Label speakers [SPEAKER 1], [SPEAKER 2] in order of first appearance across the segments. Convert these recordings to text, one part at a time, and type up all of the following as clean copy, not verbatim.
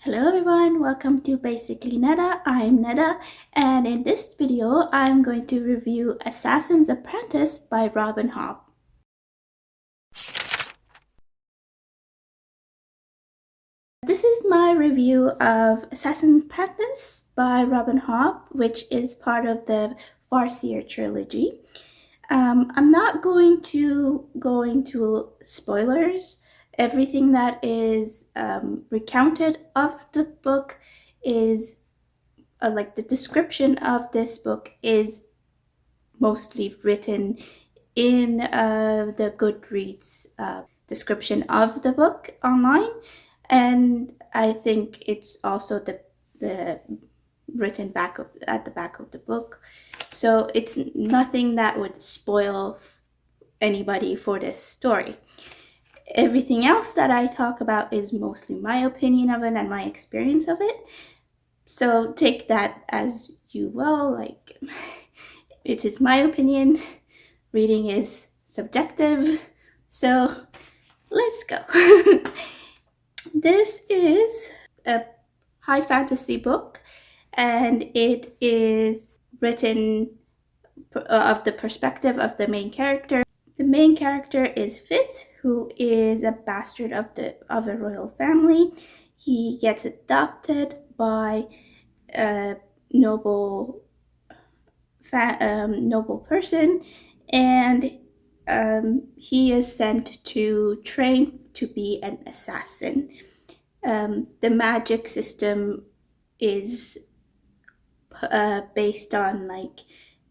[SPEAKER 1] Hello everyone, welcome to Basically Neda. I'm Neda, and in this video I'm going to review Assassin's Apprentice by Robin Hobb. This is my review of Assassin's Apprentice by Robin Hobb, which is part of the Farseer trilogy. I'm not going to go into spoilers. Everything that is recounted of the book is like the description of this book is mostly written in the Goodreads description of the book online, and I think it's also the written at the back of the book, so it's nothing that would spoil anybody for this story. Everything else that I talk about is mostly my opinion of it and my experience of it. So take that as you will, like, it is my opinion. Reading is subjective. So let's go. This is a high fantasy book, and it is written of the perspective of the main character. The main character is Fitz, who is a bastard of a royal family. He gets adopted by a noble person, and he is sent to train to be an assassin. The magic system is based on like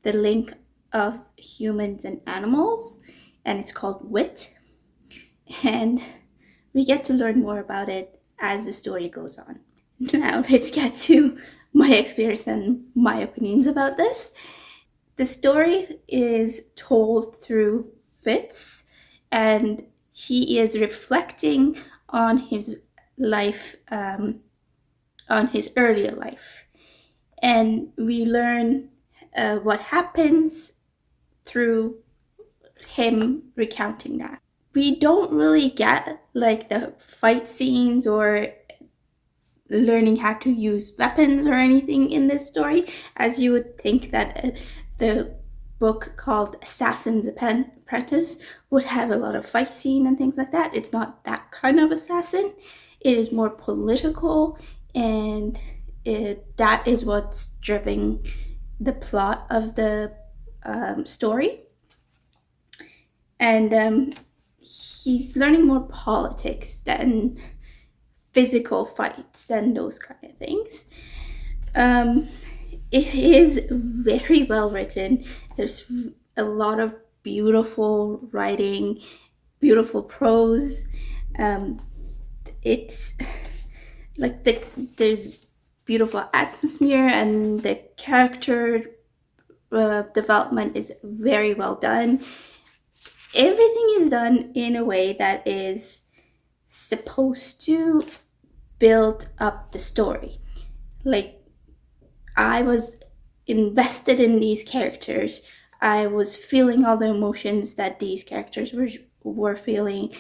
[SPEAKER 1] the link of humans and animals, and it's called wit, and we get to learn more about it as the story goes on. Now let's get to my experience and my opinions about this. The story is told through Fitz, and he is reflecting on his life, on his earlier life, and we learn what happens through him recounting that. We don't really get like the fight scenes or learning how to use weapons or anything in this story, as you would think that the book called Assassin's Apprentice would have a lot of fight scene and things like that. It's not that kind of assassin. It is more political, and that is what's driving the plot of the story. And he's learning more politics than physical fights and those kind of things. It is very well written. There's a lot of beautiful writing, beautiful prose. It's like there's beautiful atmosphere, and the character development is very well done. Everything is done in a way that is supposed to build up the story. Like, I was invested in these characters. I was feeling all the emotions that these characters were feeling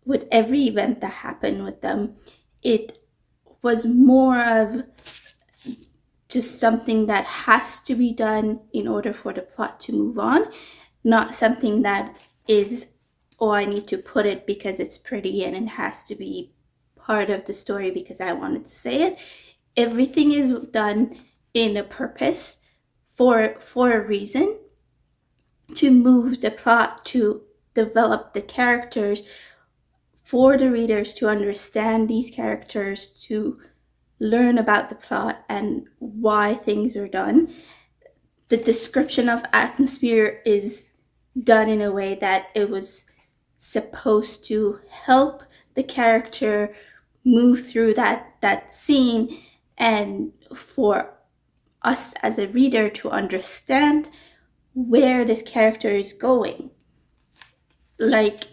[SPEAKER 1] with every event that happened with them. It was more of just something that has to be done in order for the plot to move on, not something that is, oh, I need to put it because it's pretty and it has to be part of the story because I wanted to say it. Everything is done in a purpose, for a reason, to move the plot, to develop the characters, for the readers to understand these characters, to learn about the plot and why things are done. The description of atmosphere is done in a way that it was supposed to help the character move through that scene, and for us as a reader to understand where this character is going. Like,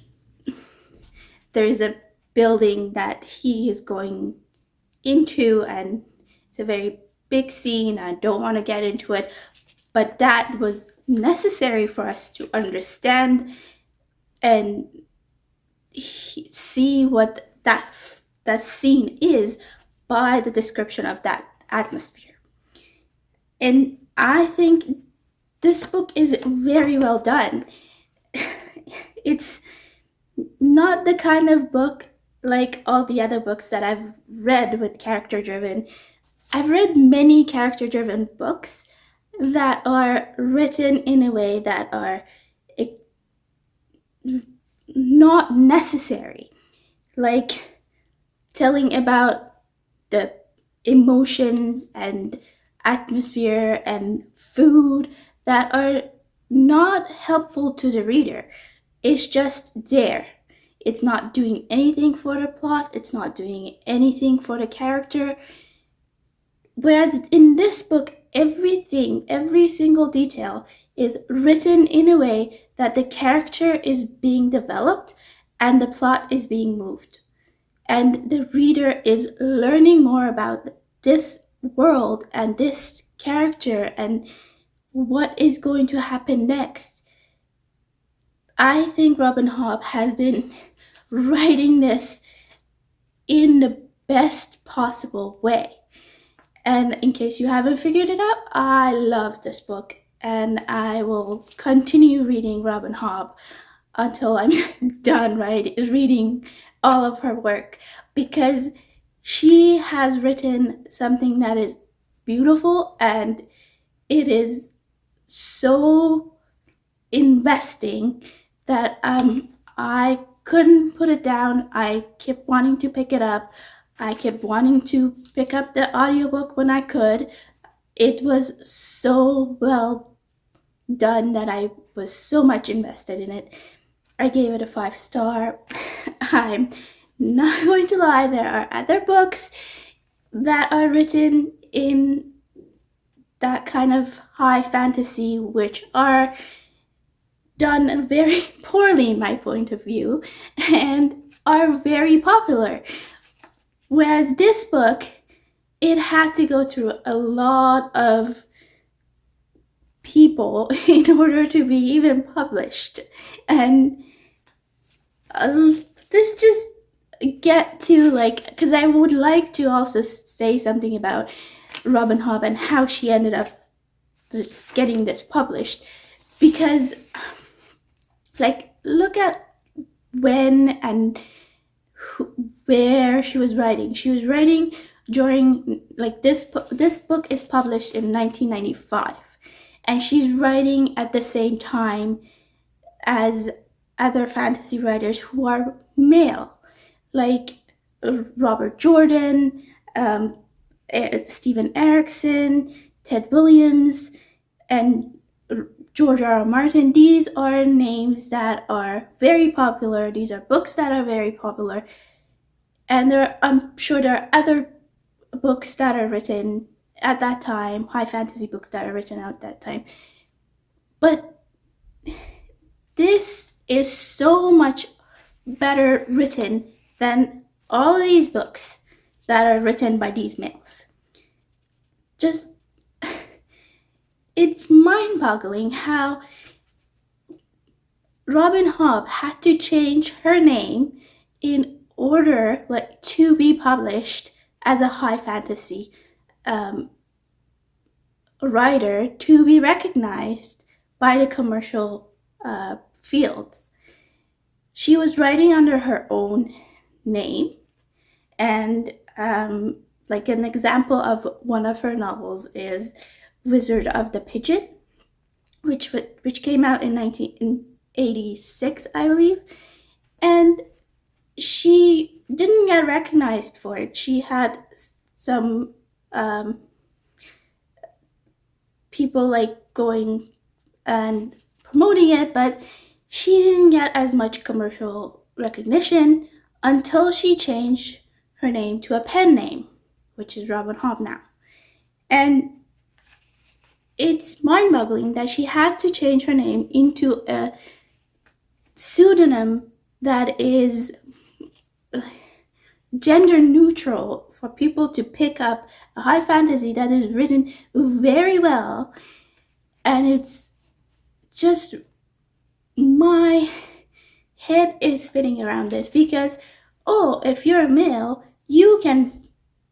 [SPEAKER 1] there's a building that he is going into, and it's a very big scene. I don't want to get into it, but that was necessary for us to understand and see what that scene is by the description of that atmosphere. And I think this book is very well done. It's not the kind of book like all the other books that I've read with character-driven. I've read many character-driven books that are written in a way that are not necessary, like telling about the emotions and atmosphere and food that are not helpful to the reader. It's just there. It's not doing anything for the plot. It's not doing anything for the character. Whereas in this book, everything, every single detail is written in a way that the character is being developed and the plot is being moved. And the reader is learning more about this world and this character and what is going to happen next. I think Robin Hobb has been writing this in the best possible way. And in case you haven't figured it out, I love this book, and I will continue reading Robin Hobb until I'm done reading all of her work, because she has written something that is beautiful, and it is so investing that I couldn't put it down. I kept wanting to pick it up. I kept wanting to pick up the audiobook when I could. It was so well done that I was so much invested in it. I gave it a 5-star. I'm not going to lie, there are other books that are written in that kind of high fantasy which are done very poorly in my point of view and are very popular. Whereas this book, it had to go through a lot of people in order to be even published. And this just get to because I would like to also say something about Robin Hobb and how she ended up just getting this published, because look at when and where she was writing. She was writing during this book is published in 1995, and she's writing at the same time as other fantasy writers who are male, like Robert Jordan, Stephen Erickson, Ted Williams, and George R. R. Martin. These are names that are very popular. These are books that are very popular. And I'm sure there are other books that are written at that time, high fantasy books that are written at that time. But this is so much better written than all of these books that are written by these males. Just, it's mind-boggling how Robin Hobb had to change her name in order to be published as a high fantasy writer, to be recognized by the commercial fields. She was writing under her own name, and an example of one of her novels is Wizard of the Pigeon, which came out in 1986, I believe, and she didn't get recognized for it. She had some people going and promoting it, but she didn't get as much commercial recognition until she changed her name to a pen name, which is Robin Hobb now. And it's mind-boggling that she had to change her name into a pseudonym that is gender neutral for people to pick up a high fantasy that is written very well. And it's just, my head is spinning around this, because if you're a male, you can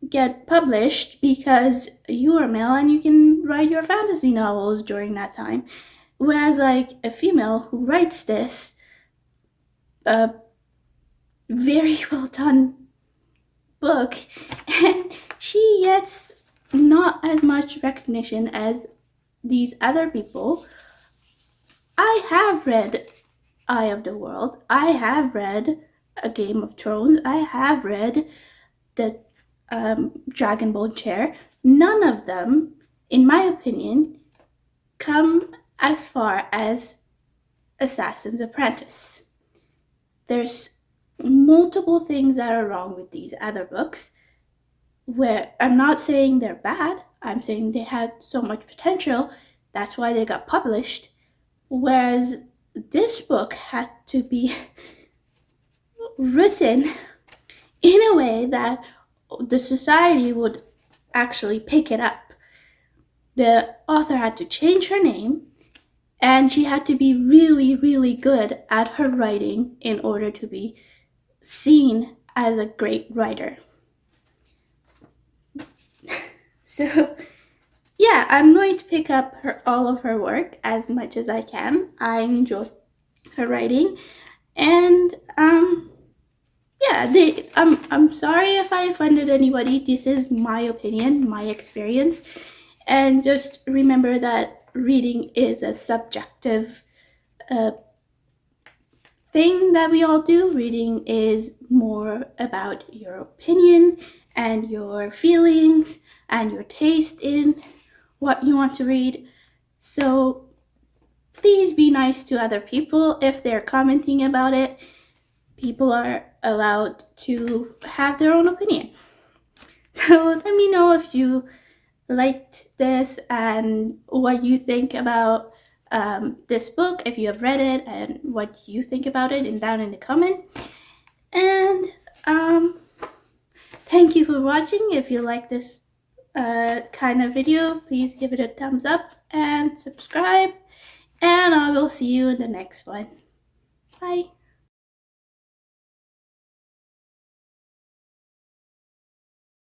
[SPEAKER 1] get published because you are male and you can write your fantasy novels during that time. Whereas, like, a female who writes this very well done book, and she gets not as much recognition as these other people. I have read Eye of the World. I have read A Game of Thrones. I have read the Dragonbone Chair. None of them, in my opinion, come as far as Assassin's Apprentice. There's multiple things that are wrong with these other books, where I'm not saying they're bad, I'm saying they had so much potential, that's why they got published, whereas this book had to be written in a way that the society would actually pick it up. The author had to change her name, and she had to be really, really good at her writing in order to be seen as a great writer. So, yeah, I'm going to pick up all of her work as much as I can. I enjoy her writing, and yeah, I'm sorry if I offended anybody. This is my opinion, my experience, and just remember that reading is a subjective thing that we all do. Reading is more about your opinion and your feelings and your taste in what you want to read. So please be nice to other people if they're commenting about it. People are allowed to have their own opinion. So let me know if you liked this and what you think about this book, if you have read it, and what you think about it, and down in the comments. And thank you for watching. If you like this kind of video, please give it a thumbs up and subscribe, and I will see you in the next one. Bye.